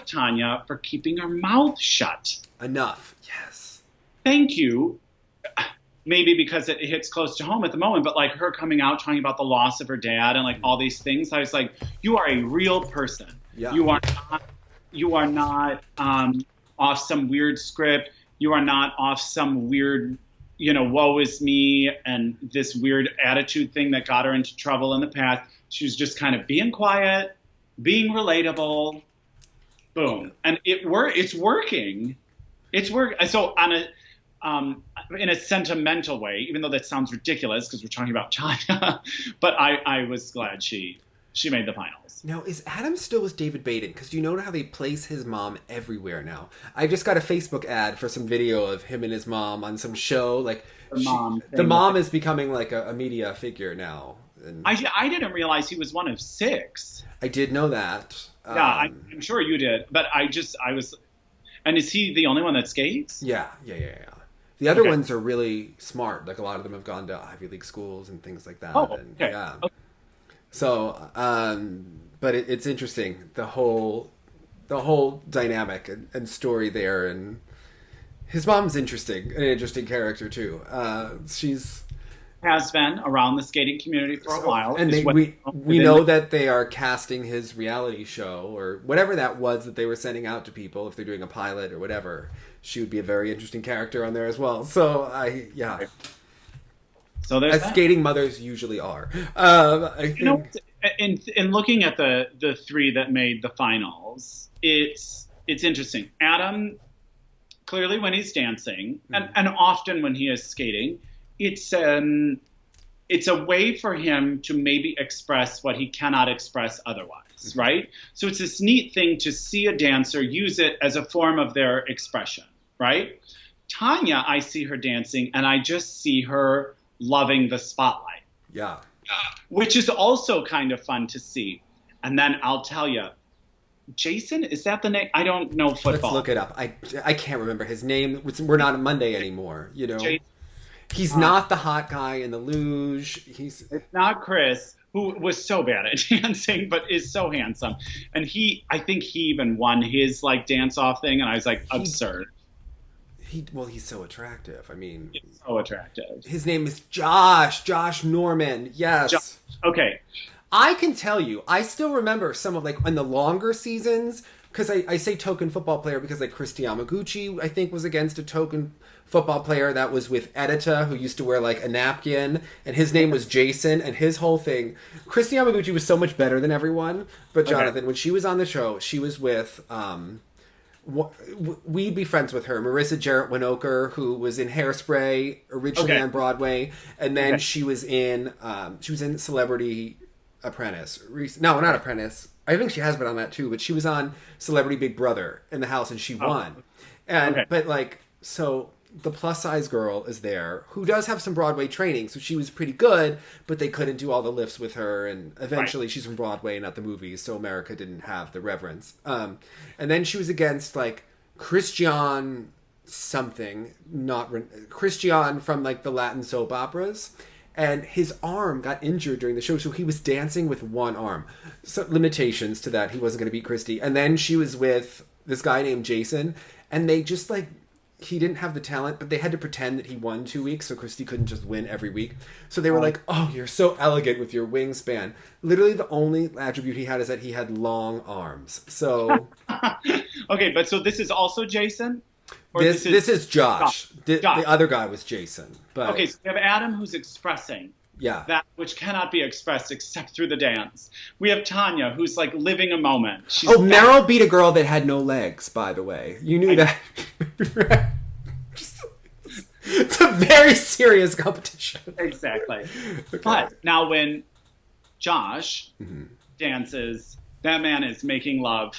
Tanya for keeping her mouth shut. Enough. Yes. Thank you. Maybe because it hits close to home at the moment, but her coming out talking about the loss of her dad and all these things, I was like, you are a real person. Yeah. You are not off some weird script. You are not off some weird, woe is me and this weird attitude thing that got her into trouble in the past. She was just kind of being quiet, being relatable. Boom. And it's working. It's working. So in a sentimental way, even though that sounds ridiculous because we're talking about China, but I was glad she made the finals. Now, is Adam still with David Baden? Because you know how they place his mom everywhere now. I just got a Facebook ad for some video of him and his mom on some show. The mom is becoming a media figure now. And I didn't realize he was one of 6. I did know that. Yeah, I'm sure you did. But I was... And is he the only one that skates? Yeah. The other ones are really smart. A lot of them have gone to Ivy League schools and things like that. Oh, okay. Yeah. Okay. So, but it's interesting, the whole dynamic and story there, and his mom's an interesting character too. She's has been around the skating community for a while, and we know that they are casting his reality show or whatever that was that they were sending out to people. If they're doing a pilot or whatever, she would be a very interesting character on there as well. So So as skating mothers usually are. I think in looking at the 3 that made the finals, it's interesting. Adam, clearly when he's dancing, and often when he is skating, it's it's a way for him to maybe express what he cannot express otherwise, right? So it's this neat thing to see a dancer use it as a form of their expression, right? Tanya, I see her dancing and I just see her loving the spotlight. Yeah. Which is also kind of fun to see. And then I'll tell you, Jason, is that the name? I don't know football. Let's look it up. I can't remember his name. We're not on Monday anymore, you know. Jason, he's not the hot guy in the luge. It's not Chris, who was so bad at dancing, but is so handsome. And I think he even won his like dance off thing, and I was like, absurd. He's so attractive. I mean, he's so attractive. His name is Josh Norman. Yes. Okay. I can tell you, I still remember some of like in the longer seasons, because I say token football player because like Chris Yamaguchi, I think, was against a token football player that was with Edita, who used to wear like a napkin, and his name was Jason, and his whole thing. Chris Yamaguchi was so much better than everyone, but Jonathan, when she was on the show, she was with we'd be friends with her, Marissa Jarrett Winokur, who was in Hairspray originally on Broadway, and then she was in Celebrity Apprentice. No, not Apprentice. I think she has been on that too, but she was on Celebrity Big Brother in the house, and she won. But like, so the plus size girl is there, who does have some Broadway training, so she was pretty good, but they couldn't do all the lifts with her, and eventually she's from Broadway, not the movies, so America didn't have the reverence. And then she was against like Christian something, Christian from like the Latin soap operas. And his arm got injured during the show, so he was dancing with one arm. So limitations to that. He wasn't going to beat Christy. And then she was with this guy named Jason, and they just like, he didn't have the talent, but they had to pretend that he won 2 weeks, so Christy couldn't just win every week. So they were like, oh, you're so elegant with your wingspan. Literally the only attribute he had is that he had long arms. So okay, but so this is also Jason? Or this is Josh. The other guy was Jason. But okay, so we have Adam, who's expressing that which cannot be expressed except through the dance. We have Tanya, who's like living a moment. Meryl beat a girl that had no legs, by the way. You knew that. It's a very serious competition. Exactly. Okay. But now when Josh dances, that man is making love.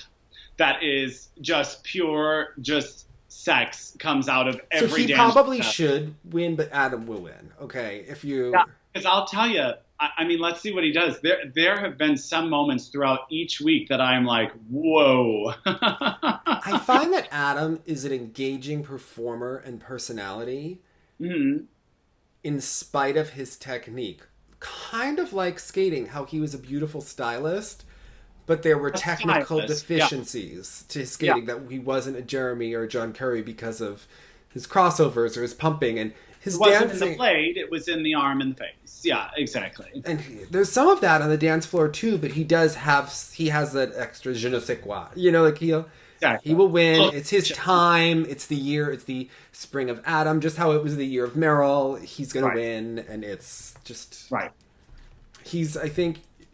That is just pure, sex comes out of every dance. So he probably should win, but Adam will win. Okay, if you... Yeah, because I'll tell you, I mean, let's see what he does. There have been some moments throughout each week that I'm like, whoa. I find that Adam is an engaging performer and personality in spite of his technique. Kind of like skating, how he was a beautiful stylist, but there were technical deficiencies to his skating that he wasn't a Jeremy or a John Curry because of his crossovers or his pumping and his dancing. It wasn't in the blade, it was in the arm and the face. Yeah, exactly. And there's some of that on the dance floor too, but he has that extra je ne sais quoi. You know, like he will win. It's his time. It's the year. It's the spring of Adam, just how it was the year of Meryl. He's going to win, and it's just... Right.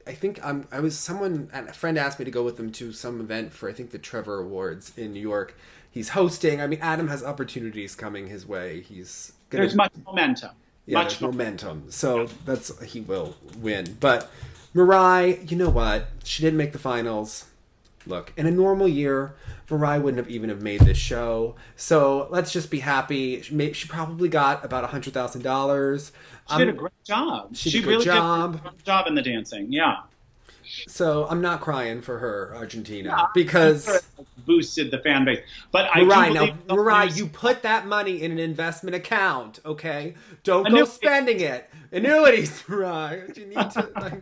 A friend asked me to go with them to some event for, I think, the Trevor Awards in New York. He's hosting. I mean, Adam has opportunities coming his way. There's much momentum. Yeah, there's momentum. So he will win. But Mariah, you know what? She didn't make the finals. Look, in a normal year, Mariah wouldn't have even made this show. So let's just be happy. She probably got about $100,000. She did a great job. She really did a great job in the dancing. Yeah. So I'm not crying for her, Argentina, because boosted the fan base. But Mariah, you put that money in an investment account, okay? Don't go spending it. Annuities, Mariah. You need to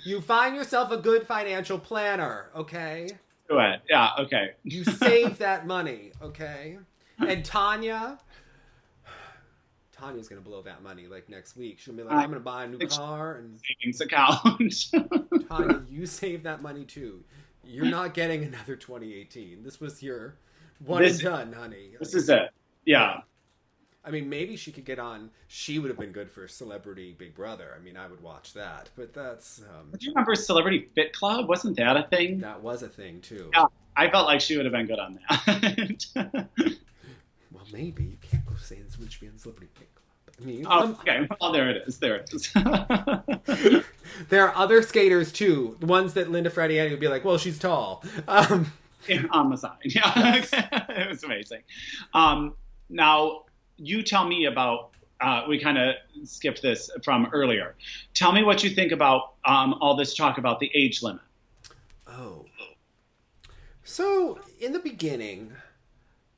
you find yourself a good financial planner, okay? Do it. Yeah. Okay. You save that money, okay? And Tanya's going to blow that money like next week. She'll be like, I'm going to buy a new car. And savings account. Tanya, you save that money too. You're not getting another 2018. This was your one and done, honey. This is it. Yeah. I mean, maybe she could get on. She would have been good for Celebrity Big Brother. I mean, I would watch that. But that's... Do you remember Celebrity Fit Club? Wasn't that a thing? That was a thing, too. Yeah, I felt like she would have been good on that. Well, maybe. You can't go say this would be on Celebrity Fit Club. me. Oh, okay. Well, there it is. There it is. There are other skaters too. The ones that Linda Fradiani would be like, well, she's tall. Yeah, on the side. Yeah. Yes. It was amazing. Now, you tell me about, we kind of skipped this from earlier. Tell me what you think about all this talk about the age limit. Oh. So, in the beginning,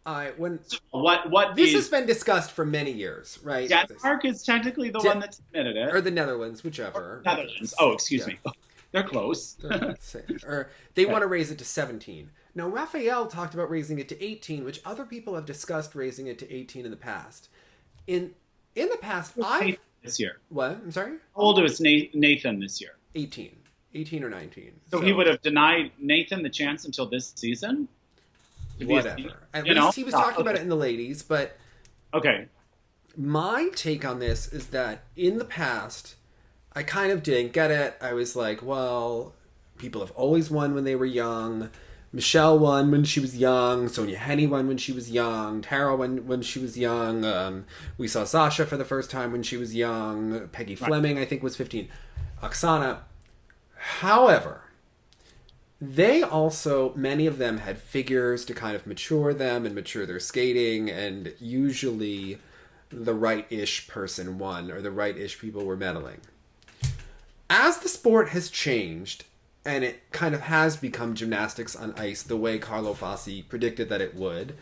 What this has been discussed for many years, right? Denmark is technically the one that submitted it. Or the Netherlands, whichever. Netherlands. Oh, excuse me. They're close. Or they want to raise it to 17. Now, Raphael talked about raising it to 18, which other people have discussed raising it to 18 in the past. In the past, this year. What? I'm sorry? How old was Nathan this year? 18. 18 or 19. So he would have denied Nathan the chance until this season? Whatever. At least he was talking about it in the ladies, but... Okay. My take on this is that in the past, I kind of didn't get it. I was like, well, people have always won when they were young. Michelle won when she was young. Sonia Henny won when she was young. Tara won when she was young. We saw Sasha for the first time when she was young. Peggy Fleming, I think, was 15. Oksana. However, they also, many of them had figures to kind of mature them and mature their skating, and usually the right-ish person won, or the right-ish people were medaling. As the sport has changed, and it kind of has become gymnastics on ice the way Carlo Fassi predicted that it would,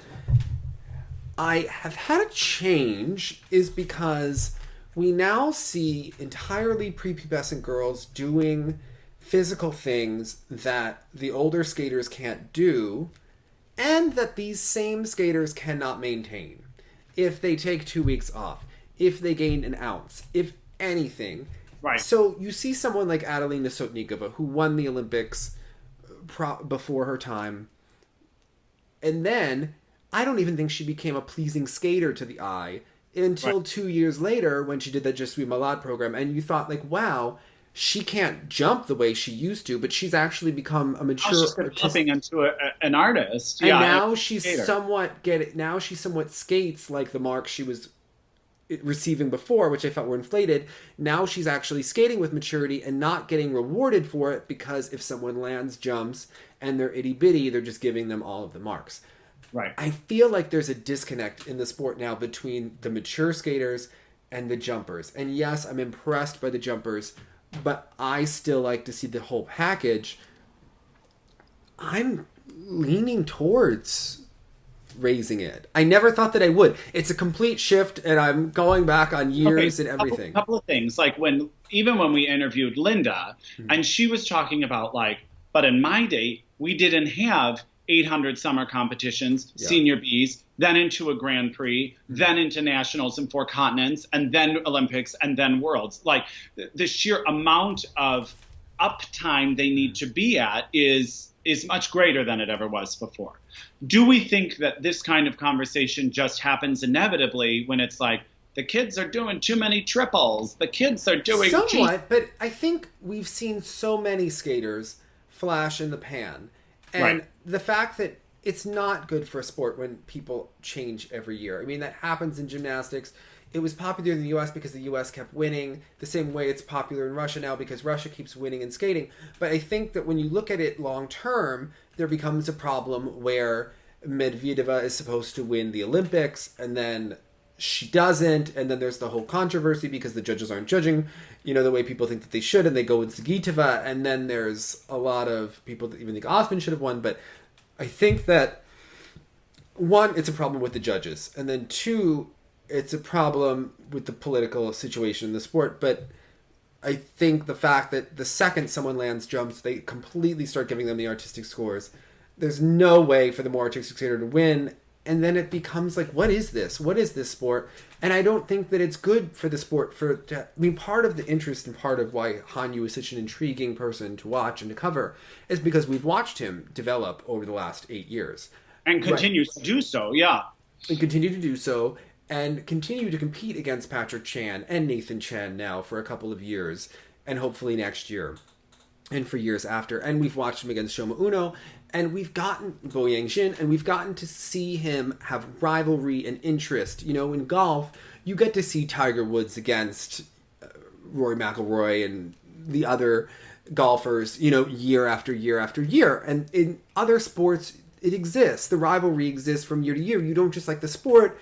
I have had a change is because we now see entirely prepubescent girls doing physical things that the older skaters can't do, and that these same skaters cannot maintain. If they take 2 weeks off, if they gain an ounce, if anything. Right. So you see someone like Adelina Sotnikova, who won the Olympics before her time, and then I don't even think she became a pleasing skater to the eye until 2 years later when she did the Je suis malade program, and you thought, like, wow, she can't jump the way she used to, but she's actually become a mature jumping into an artist. And now she's now she somewhat skates like the marks she was receiving before, which I felt were inflated. Now she's actually skating with maturity and not getting rewarded for it, because if someone lands jumps and they're itty bitty, they're just giving them all of the marks. Right. I feel like there's a disconnect in the sport now between the mature skaters and the jumpers. And yes, I'm impressed by the jumpers, but I still like to see the whole package. I'm leaning towards raising it. I never thought that I would. It's a complete shift, and I'm going back on years and everything. A couple of things, like even when we interviewed Linda, and she was talking about, like, but in my day, we didn't have 800 summer competitions, senior Bs, then into a Grand Prix, then into nationals in 4 continents, and then Olympics, and then Worlds. Like, the sheer amount of uptime they need to be at is much greater than it ever was before. Do we think that this kind of conversation just happens inevitably when it's like, the kids are doing too many triples, the kids are doing... Somewhat, but I think we've seen so many skaters flash in the pan. And the fact that it's not good for a sport when people change every year. I mean, that happens in gymnastics. It was popular in the U.S. because the U.S. kept winning, the same way it's popular in Russia now because Russia keeps winning in skating. But I think that when you look at it long term, there becomes a problem where Medvedeva is supposed to win the Olympics, and then she doesn't, and then there's the whole controversy because the judges aren't judging, the way people think that they should, and they go with Zagitova, and then there's a lot of people that even think Osman should have won. But I think that, one, it's a problem with the judges, and then two, it's a problem with the political situation in the sport. But I think the fact that the second someone lands jumps, they completely start giving them the artistic scores. There's no way for the more artistic skater to win. And then it becomes like, what is this? What is this sport? And I don't think that it's good for the sport. Part of the interest and part of why Hanyu is such an intriguing person to watch and to cover is because we've watched him develop over the last 8 years. And continues to do so, yeah. And continue to do so, and continue to compete against Patrick Chan and Nathan Chen now for a couple of years, and hopefully next year. and for years after. And we've watched him against Shoma Uno, and we've gotten Bo Yang-jin, and we've gotten to see him have rivalry and interest. You know, in golf, you get to see Tiger Woods against Rory McIlroy and the other golfers, you know, year after year after year. And in other sports, it exists. The rivalry exists from year to year. You don't just like the sport.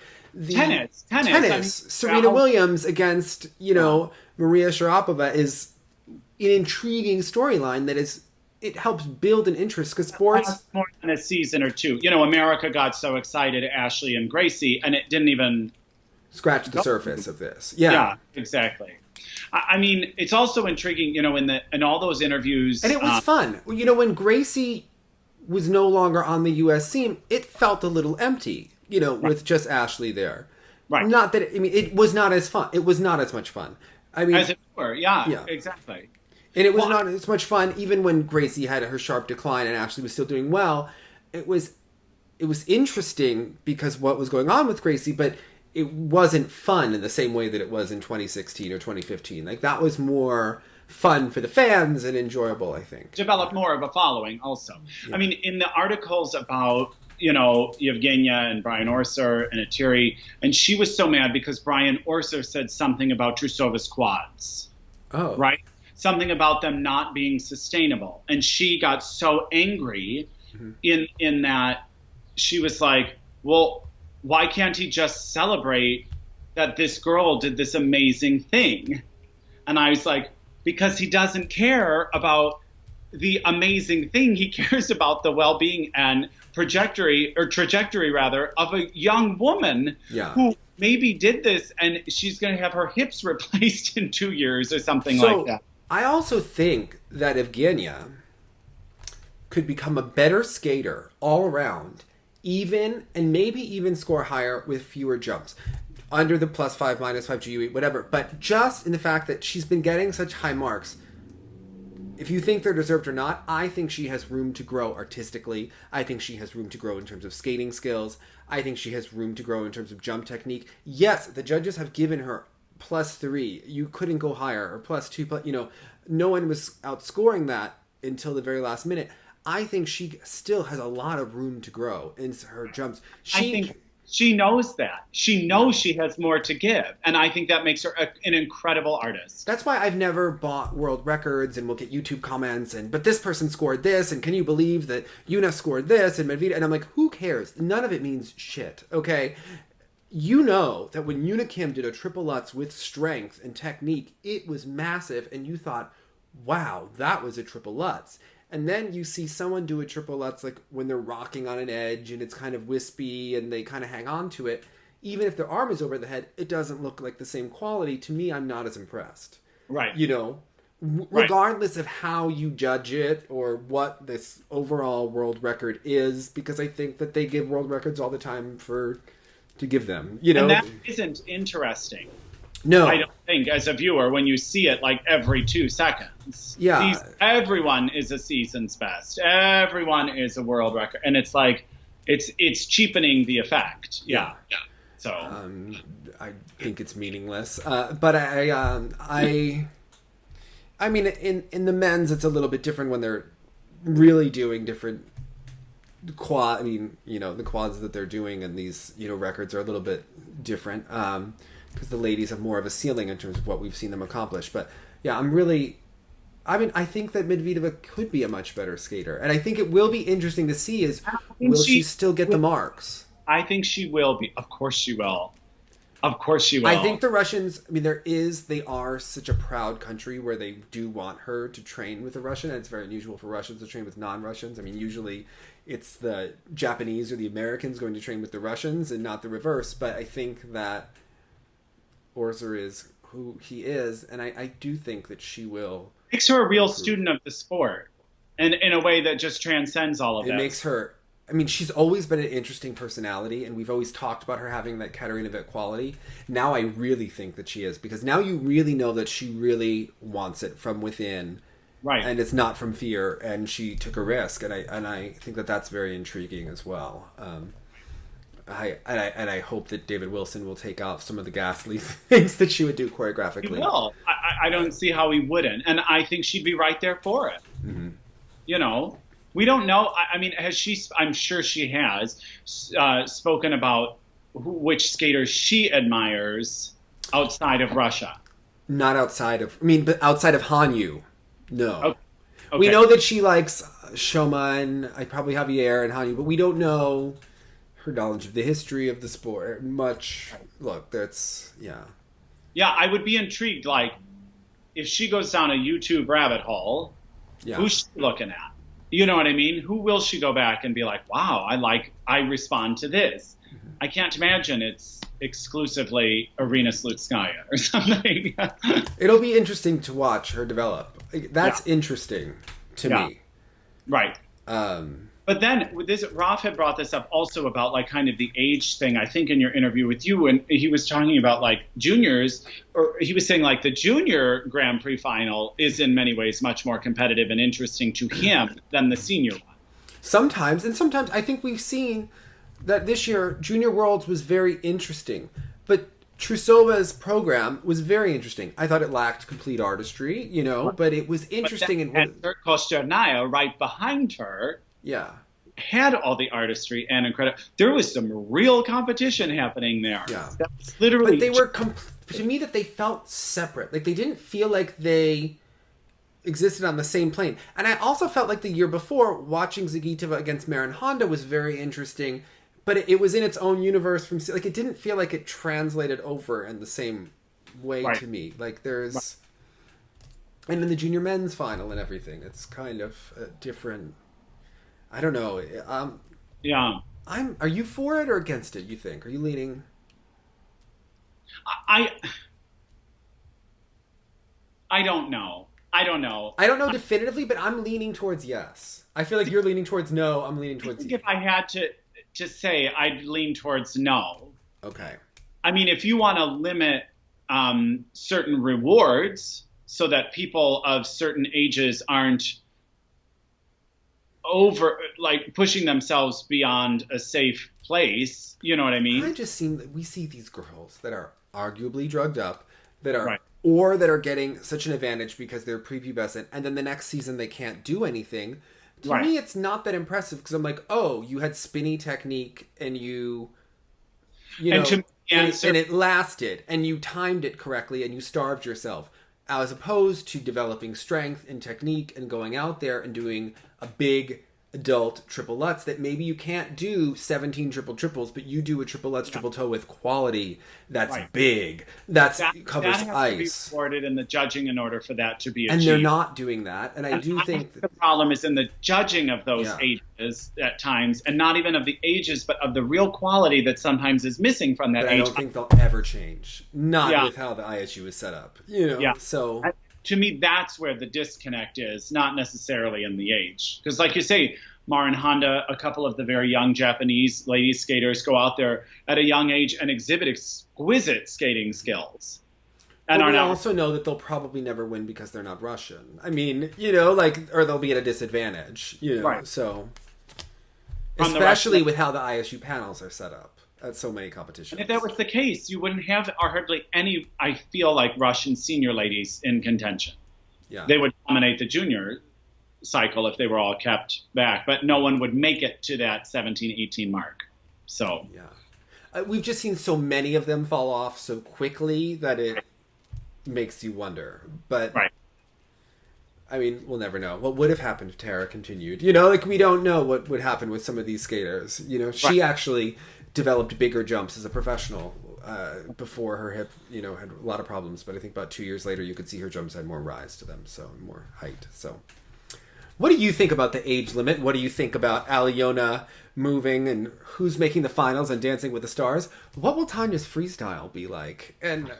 Tennis. I mean, Serena Williams against, you know, Maria Sharapova is an intriguing storyline that is, it helps build an interest because sports more than a season or two. You know, America got so excited, Ashley and Gracie, and it didn't even scratch the surface of this. Yeah, exactly. I mean, it's also intriguing, you know, in all those interviews, and it was fun. You know, when Gracie was no longer on the U.S. scene, it felt a little empty. You know, with just Ashley there. Right. Not that, I mean, it was not as fun. It was not as much fun. I mean, as it were, yeah, exactly. And it was not as much fun, even when Gracie had her sharp decline and Ashley was still doing well. It was interesting because what was going on with Gracie, but it wasn't fun in the same way that it was in 2016 or 2015. Like, that was more fun for the fans and enjoyable, I think. Developed more of a following also. Yeah. I mean, in the articles about, you know, Yevgenia and Brian Orser and Etiri, and she was so mad because Brian Orser said something about Trusova's quads. Oh. Right? Something about them not being sustainable. And she got so angry in that she was like, well, why can't he just celebrate that this girl did this amazing thing? And I was like, because he doesn't care about the amazing thing. He cares about the well-being and trajectory rather of a young woman who maybe did this and she's going to have her hips replaced in 2 years or something like that. I also think that Evgenia could become a better skater all around, even and maybe even score higher with fewer jumps. Under the +5, -5 GUE, whatever. But just in the fact that she's been getting such high marks, if you think they're deserved or not, I think she has room to grow artistically. I think she has room to grow in terms of skating skills. I think she has room to grow in terms of jump technique. Yes, the judges have given her +3. You couldn't go higher, or +2. You know, no one was outscoring that until the very last minute. I think she still has a lot of room to grow in her jumps. I think she knows that. She knows she has more to give. And I think that makes her an incredible artist. That's why I've never bought world records and we'll get YouTube comments but this person scored this and can you believe that Yuna scored this and Medvedev? And I'm like, who cares? None of it means shit, okay? You know that when Yuna Kim did a triple Lutz with strength and technique, it was massive and you thought, wow, that was a triple Lutz. And then you see someone do a triple Lutz like when they're rocking on an edge and it's kind of wispy and they kind of hang on to it. Even if their arm is over the head, it doesn't look like the same quality. To me, I'm not as impressed. Right. You know, regardless of how you judge it or what this overall world record is, because I think that they give world records all the time to give them, you know. And that isn't interesting. No. I don't think, as a viewer, when you see it like every 2 seconds. Yeah. Everyone is a season's best. Everyone is a world record. And it's like, it's cheapening the effect. Yeah. So. I think it's meaningless. But I mean, in the men's, it's a little bit different when they're really doing different quad. I mean, you know, the quads that they're doing and these, you know, records are a little bit different. Because the ladies have more of a ceiling in terms of what we've seen them accomplish. But yeah, I think that Medvedeva could be a much better skater. And I think it will be interesting to see will she still get the marks? I think she will be. Of course she will. Of course she will. I think the Russians, I mean, they are such a proud country where they do want her to train with a Russian. And it's very unusual for Russians to train with non-Russians. I mean, usually it's the Japanese or the Americans going to train with the Russians and not the reverse. But I think that Orser is who he is, and I do think that she will. Makes her a real student of the sport, and in a way that just transcends all of that. It makes her. I mean, she's always been an interesting personality, and we've always talked about her having that Katarina Witt quality. Now I really think that she is, because now you really know that she really wants it from within, right? And it's not from fear, and she took a risk, and I think that that's very intriguing as well. I hope that David Wilson will take off some of the ghastly things that she would do choreographically. He will. I don't see how he wouldn't. And I think she'd be right there for it. You know, we don't know. I mean, has she? I'm sure she has spoken about which skaters she admires outside of Russia. Not outside of, I mean, but outside of Hanyu, no. Okay. Okay. We know that she likes Shoma and probably Javier and Hanyu, but we don't know her knowledge of the history of the sport much. Look, that's, yeah. Yeah, I would be intrigued. Like, if she goes down a YouTube rabbit hole, Yeah. who's she looking at? You know what I mean? Who will she go back and be like, wow, I respond to this. I can't imagine it's exclusively Arena Slutskaya or something. It'll be interesting to watch her develop. That's interesting to me. Right. But then Ralph had brought this up also about like kind of the age thing, I think in your interview with you, and he was talking about like juniors, or he was saying like the junior Grand Prix final is in many ways much more competitive and interesting to him than the senior one. Sometimes I think we've seen that this year Junior Worlds was very interesting, but Trusova's program was very interesting. I thought it lacked complete artistry, but it was interesting. And Kosternaya right behind her had all the artistry and incredible. There was some real competition happening there. Yeah. That was literally. But they were, to me, that they felt separate. Like they didn't feel like they existed on the same plane. And I also felt like the year before, watching Zagitova against Marin Honda was very interesting. But it was in its own universe like it didn't feel like it translated over in the same way to me. Like there's, and in the junior men's final and everything, it's kind of a different. I don't know. Are you for it or against it? You think? Are you leaning? I don't know. I don't know definitively, but I'm leaning towards yes. I feel like you're leaning towards no. I'm leaning towards yes. If I had to say, I'd lean towards no. Okay. I mean, if you want to limit certain rewards so that people of certain ages aren't pushing themselves beyond a safe place, you know what I mean? We see these girls that are arguably drugged up, that are or that are getting such an advantage because they're prepubescent, and then the next season they can't do anything. To me, it's not that impressive because I'm like, oh, you had spinny technique and and it lasted and you timed it correctly and you starved yourself, as opposed to developing strength and technique and going out there and doing a big adult triple lutz that maybe you can't do 17 triple triples, but you do a triple lutz triple toe with quality that's big, that covers that has ice. To be rewarded in the judging in order for that to be achieved. And they're not doing that. And I think the problem is in the judging of those ages at times, and not even of the ages, but of the real quality that sometimes is missing from that age. I don't think they'll ever change. Not with how the ISU is set up. So to me, that's where the disconnect is, not necessarily in the age. Because like you say, Marin Honda, a couple of the very young Japanese lady skaters go out there at a young age and exhibit exquisite skating skills. And we also know that they'll probably never win because they're not Russian. I mean, or they'll be at a disadvantage, so especially with how the ISU panels are set up at so many competitions. And if that was the case, you wouldn't have hardly any, I feel like, Russian senior ladies in contention. Yeah. They would dominate the junior cycle if they were all kept back, but no one would make it to that 17, 18 mark. So we've just seen so many of them fall off so quickly that it makes you wonder. But I mean, we'll never know. What would have happened if Tara continued? We don't know what would happen with some of these skaters. She actually developed bigger jumps as a professional before her hip, had a lot of problems. But I think about 2 years later, you could see her jumps had more rise to them, so more height. So what do you think about the age limit? What do you think about Aljona moving and who's making the finals and Dancing with the Stars? What will Tanya's freestyle be like? And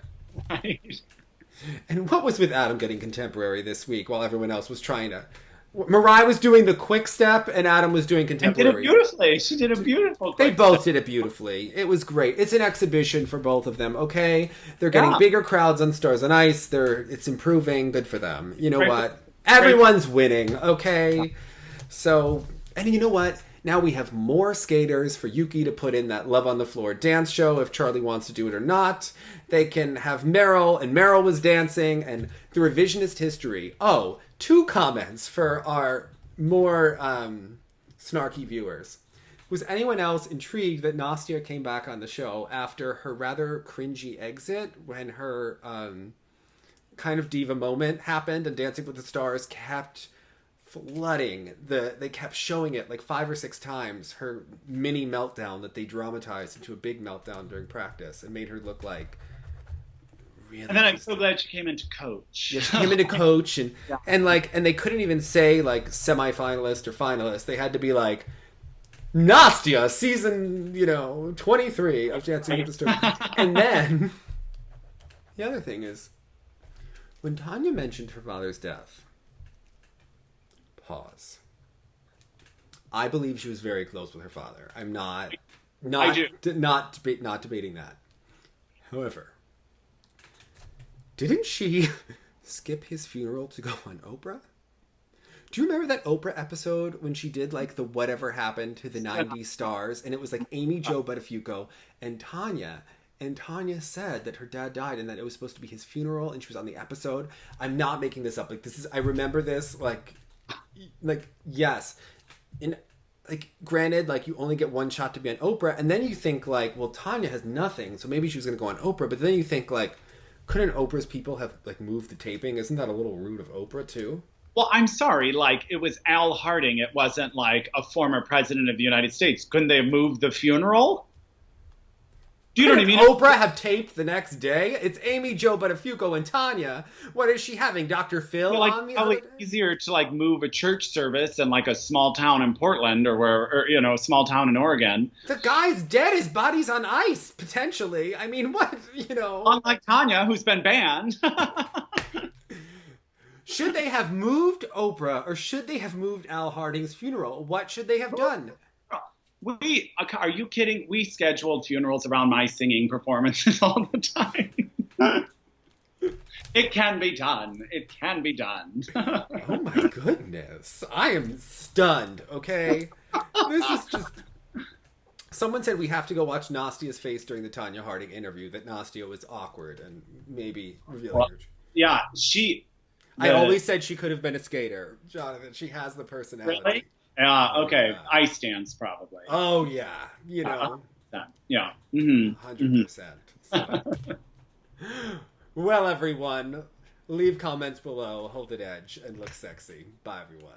what was with Adam getting contemporary this week while everyone else was trying to... Mariah was doing the quick step and Adam was doing contemporary. And did it beautifully. She did a beautiful They both did it beautifully. It was great. It's an exhibition for both of them, okay? They're getting bigger crowds on Stars on Ice. It's improving. Good for them. You know what? Everyone's winning, okay? So, and you know what? Now we have more skaters for Yuki to put in that Love on the Floor dance show if Charlie wants to do it or not. They can have Meryl, and Meryl was dancing, and the revisionist history. Oh, 2 comments for our more snarky viewers. Was anyone else intrigued that Nastia came back on the show after her rather cringy exit when her kind of diva moment happened and Dancing with the Stars kept flooding they kept showing it like 5 or 6 times, her mini meltdown that they dramatized into a big meltdown during practice and made her look like really. And then I'm so glad she came into coach. Yeah, she came into coach and and they couldn't even say like semifinalist or finalist. They had to be like Nastia, season 23 of Dancing with the Stars. And then the other thing is when Tanya mentioned her father's death. Pause. I believe she was very close with her father. I'm not debating that. However, didn't she skip his funeral to go on Oprah? Do you remember that Oprah episode when she did like the whatever happened to the 90s stars and it was like Amy Jo Buttafuoco and Tanya? And Tanya said that her dad died and that it was supposed to be his funeral and she was on the episode. I'm not making this up. Like I remember this like yes. And like granted, like you only get one shot to be on Oprah and then you think like, well, Tanya has nothing, so maybe she was gonna go on Oprah, but then you think like, couldn't Oprah's people have like moved the taping? Isn't that a little rude of Oprah too? Well, I'm sorry, like it was Al Harding. It wasn't like a former president of the United States. Couldn't they have moved the funeral? Do you know what I mean? Oprah have taped the next day? It's Amy Jo Buttafuoco and Tanya. What is she having? Dr. Phil on the other day? Easier to like move a church service in like a small town in Portland or a small town in Oregon. The guy's dead. His body's on ice, potentially. I mean, what, Unlike Tanya, who's been banned. Should they have moved Oprah or should they have moved Al Harding's funeral? What should they have done? Are you kidding? We scheduled funerals around my singing performances all the time. It can be done. It can be done. Oh my goodness. I am stunned, okay? This is just... Someone said we have to go watch Nastia's face during the Tanya Harding interview, that Nastia was awkward and maybe revealing her. Yeah, I always said she could have been a skater, Jonathan. She has the personality. Really? Okay. Yeah. Ice dance, probably. Oh, yeah. Yeah. Mm-hmm. 100%. So. Well, everyone, leave comments below, hold it edge, and look sexy. Bye, everyone.